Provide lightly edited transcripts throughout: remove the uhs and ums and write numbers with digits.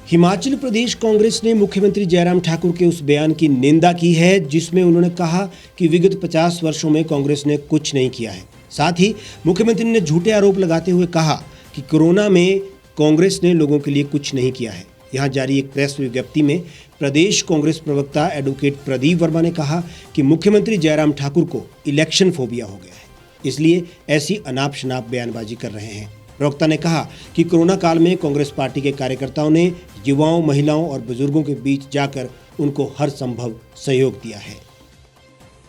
हिमाचल प्रदेश कांग्रेस ने मुख्यमंत्री जयराम ठाकुर के उस बयान की निंदा की है जिसमें उन्होंने कहा कि विगत 50 वर्षों में कांग्रेस ने कुछ नहीं किया है। साथ ही मुख्यमंत्री ने झूठे आरोप लगाते हुए कहा कि कोरोना में कांग्रेस ने लोगों के लिए कुछ नहीं किया है। यहां जारी एक प्रेस विज्ञप्ति में प्रदेश कांग्रेस प्रवक्ता एडवोकेट प्रदीप वर्मा ने कहा कि मुख्यमंत्री जयराम ठाकुर को इलेक्शन फोबिया हो गया है, इसलिए ऐसी अनाप शनाप बयानबाजी कर रहे हैं। प्रवक्ता ने कहा कि कोरोना काल में कांग्रेस पार्टी के कार्यकर्ताओं ने युवाओं, महिलाओं और बुजुर्गों के बीच जाकर उनको हर संभव सहयोग दिया है।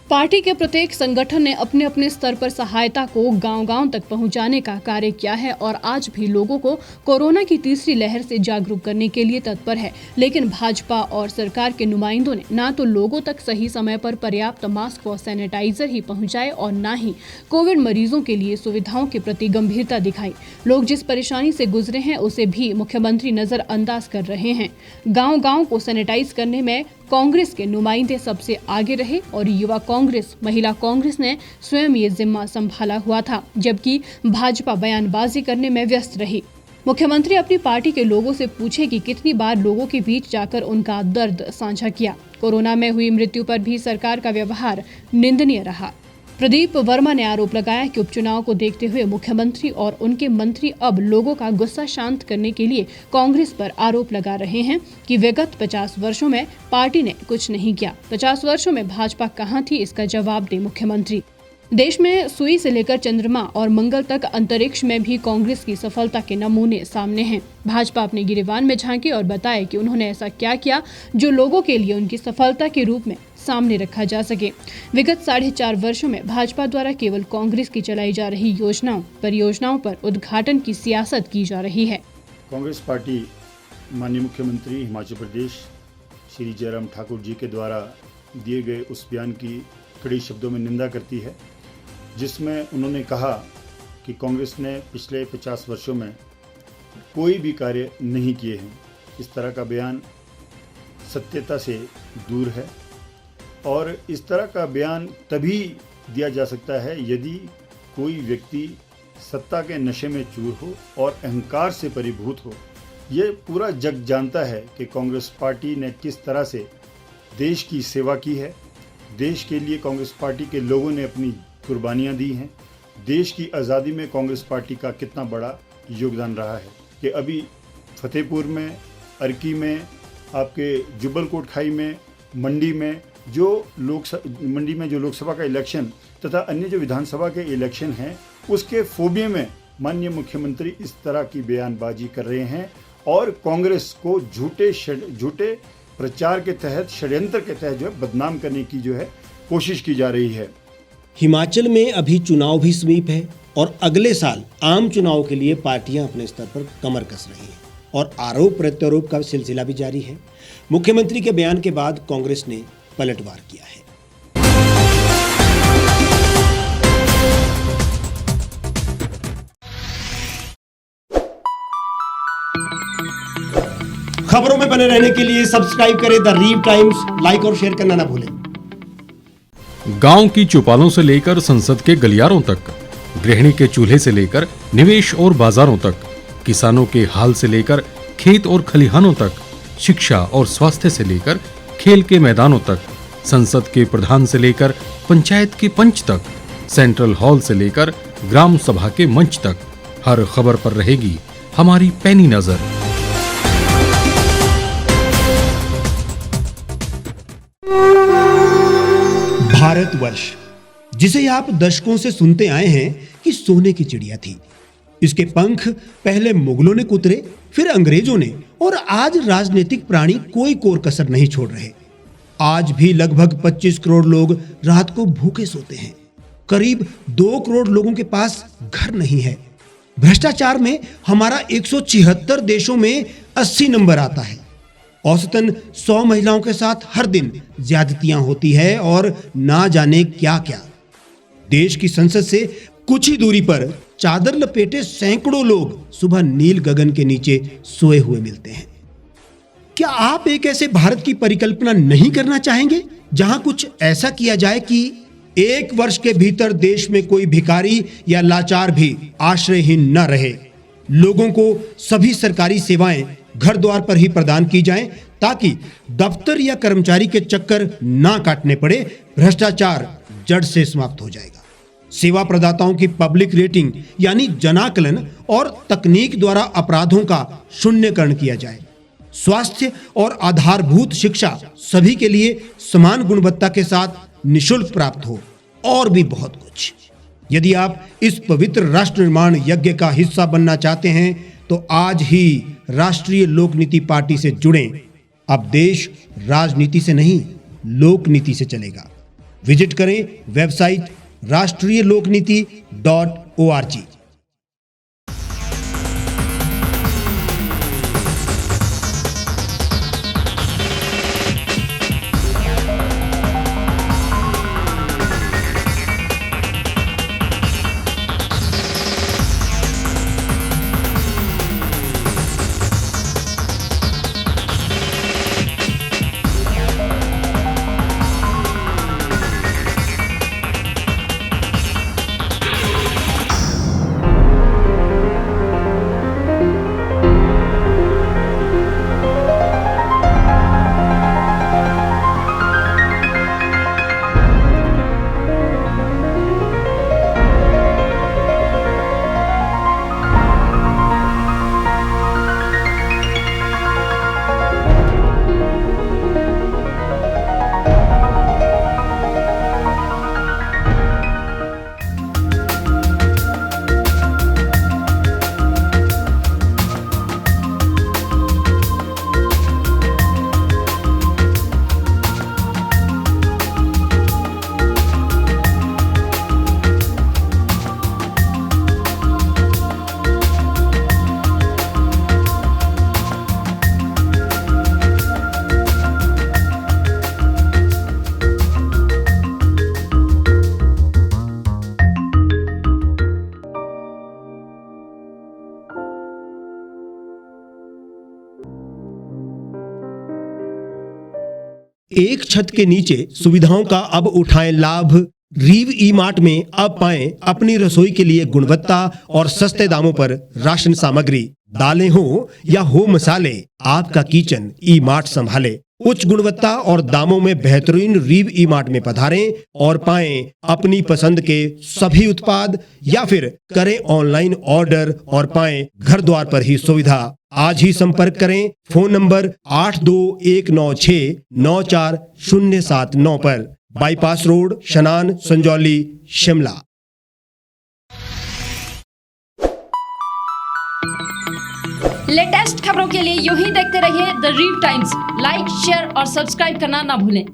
पार्टी के प्रत्येक संगठन ने अपने अपने स्तर पर सहायता को गांव-गांव तक पहुंचाने का कार्य किया है और आज भी लोगों को कोरोना की तीसरी लहर से जागरूक करने के लिए तत्पर है। लेकिन भाजपा और सरकार के नुमाइंदों ने ना तो लोगों तक सही समय पर पर्याप्त मास्क व सैनिटाइजर ही पहुंचाए और ना ही कोविड मरीजों के लिए सुविधाओं के प्रति गंभीरता दिखाई। लोग जिस परेशानी से गुजरे हैं उसे भी मुख्यमंत्री नजरअंदाज कर रहे हैं। गाँव-गाँव को सैनिटाइज करने में कांग्रेस के नुमाइंदे सबसे आगे रहे और युवा कांग्रेस, महिला कांग्रेस ने स्वयं ये जिम्मा संभाला हुआ था, जबकि भाजपा बयानबाजी करने में व्यस्त रही। मुख्यमंत्री अपनी पार्टी के लोगों से पूछे कि कितनी बार लोगों के बीच जाकर उनका दर्द साझा किया। कोरोना में हुई मृत्यु पर भी सरकार का व्यवहार निंदनीय रहा। प्रदीप वर्मा ने आरोप लगाया कि उपचुनाव को देखते हुए मुख्यमंत्री और उनके मंत्री अब लोगों का गुस्सा शांत करने के लिए कांग्रेस पर आरोप लगा रहे हैं कि विगत 50 वर्षों में पार्टी ने कुछ नहीं किया। 50 वर्षों में भाजपा कहां थी, इसका जवाब दे मुख्यमंत्री। देश में सुई से लेकर चंद्रमा और मंगल तक अंतरिक्ष में भी कांग्रेस की सफलता के नमूने सामने हैं। भाजपा अपने गिरेबान में झांके और बताए कि उन्होंने ऐसा क्या किया जो लोगों के लिए उनकी सफलता के रूप में सामने रखा जा सके। विगत 4.5 वर्षों में भाजपा द्वारा केवल कांग्रेस की चलाई जा रही योजनाओं, परियोजनाओं पर उद्घाटन की सियासत की जा रही है। कांग्रेस पार्टी माननीय मुख्यमंत्री हिमाचल प्रदेश श्री जयराम ठाकुर जी के द्वारा दिए गए उस बयान की कड़े शब्दों में निंदा करती है, जिसमें उन्होंने कहा कि कांग्रेस ने पिछले 50 वर्षों में कोई भी कार्य नहीं किए हैं। इस तरह का बयान सत्यता से दूर है और इस तरह का बयान तभी दिया जा सकता है यदि कोई व्यक्ति सत्ता के नशे में चूर हो और अहंकार से परिभूत हो। ये पूरा जग जानता है कि कांग्रेस पार्टी ने किस तरह से देश की सेवा की है। देश के लिए कांग्रेस पार्टी के लोगों ने अपनी कुर्बानियां दी हैं। देश की आज़ादी में कांग्रेस पार्टी का कितना बड़ा योगदान रहा है कि अभी फतेहपुर में, अर्की में, आपके जुब्बल कोटखाई में, मंडी में जो लोकसभा का इलेक्शन तथा अन्य जो विधानसभा के इलेक्शन हैं, उसके फोबिये में माननीय मुख्यमंत्री इस तरह की बयानबाजी कर रहे हैं और कांग्रेस को झूठे प्रचार के तहत, षड्यंत्र के तहत जो है बदनाम करने की जो है कोशिश की जा रही है। हिमाचल में अभी चुनाव भी समीप है और अगले साल आम चुनाव के लिए पार्टियां अपने स्तर पर कमर कस रही हैं और आरोप प्रत्यारोप का सिलसिला भी जारी है। मुख्यमंत्री के बयान के बाद कांग्रेस ने पलटवार किया है। खबरों में बने रहने के लिए सब्सक्राइब करें द रीव टाइम्स, लाइक और शेयर करना ना भूलें। गांव की चौपालों से लेकर संसद के गलियारों तक, गृहिणी के चूल्हे से लेकर निवेश और बाजारों तक, किसानों के हाल से लेकर खेत और खलिहानों तक, शिक्षा और स्वास्थ्य से लेकर खेल के मैदानों तक, संसद के प्रधान से लेकर पंचायत के पंच तक, सेंट्रल हॉल से लेकर ग्राम सभा के मंच तक, हर खबर पर रहेगी हमारी पैनी नजर। भारतवर्ष, जिसे आप दशकों से सुनते आए हैं कि सोने की चिड़िया थी। इसके पंख पहले मुगलों ने कुतरे, फिर अंग्रेजों ने और आज राजनीतिक प्राणी कोई कोर कसर नहीं छोड़ रहे। आज भी लगभग 25 करोड़ लोग रात को भूखे सोते हैं। करीब 2 करोड़ लोगों के पास घर नहीं है। भ्रष्टाचार में हमारा 176 देशों में 80 नंबर आता है। औसतन 100 महिलाओं के साथ हर दिन ज्यादतियां होती है और ना जाने क्या क्या। देश की संसद से कुछ ही दूरी पर चादर लपेटे सैकड़ों लोग सुबह नील गगन के नीचे सोए हुए मिलते हैं। क्या आप एक ऐसे भारत की परिकल्पना नहीं करना चाहेंगे जहां कुछ ऐसा किया जाए कि 1 वर्ष के भीतर देश में कोई भिखारी या लाचार भी आश्रयहीन न रहे, लोगों को सभी सरकारी सेवाएं घर द्वार पर ही प्रदान की जाएं ताकि दफ्तर या कर्मचारी के चक्कर ना काटने पड़े। भ्रष्टाचार जड़ से समाप्त हो जाएगा। सेवा प्रदाताओं की पब्लिक रेटिंग यानी जनाकलन और तकनीक द्वारा अपराधों का शून्यकरण किया जाए। स्वास्थ्य और आधारभूत शिक्षा सभी के लिए समान गुणवत्ता के साथ निशुल्क प्राप्त हो और भी बहुत कुछ। यदि आप इस पवित्र राष्ट्र निर्माण यज्ञ का हिस्सा बनना चाहते हैं तो आज ही राष्ट्रीय लोक नीति पार्टी से जुड़ें। अब देश राजनीति से नहीं, लोक नीति से चलेगा। विजिट करें वेबसाइट राष्ट्रीयलोकनीति.org। एक छत के नीचे सुविधाओं का अब उठाएं लाभ। रीव ई मार्ट में अब पाएं अपनी रसोई के लिए गुणवत्ता और सस्ते दामों पर राशन सामग्री। दालें हो या हो मसाले, आपका किचन ई मार्ट संभाले। उच्च गुणवत्ता और दामों में बेहतरीन रीव ई मार्ट में पधारें और पाएं अपनी पसंद के सभी उत्पाद, या फिर करें ऑनलाइन ऑर्डर और पाएं घर द्वार पर ही सुविधा। आज ही संपर्क करें फोन नंबर 8219694079 पर, बाईपास रोड, शनान, संजौली, शिमला। लेटेस्ट खबरों के लिए यूं ही देखते रहिए द रीव टाइम्स। लाइक, शेयर और सब्सक्राइब करना ना भूलें।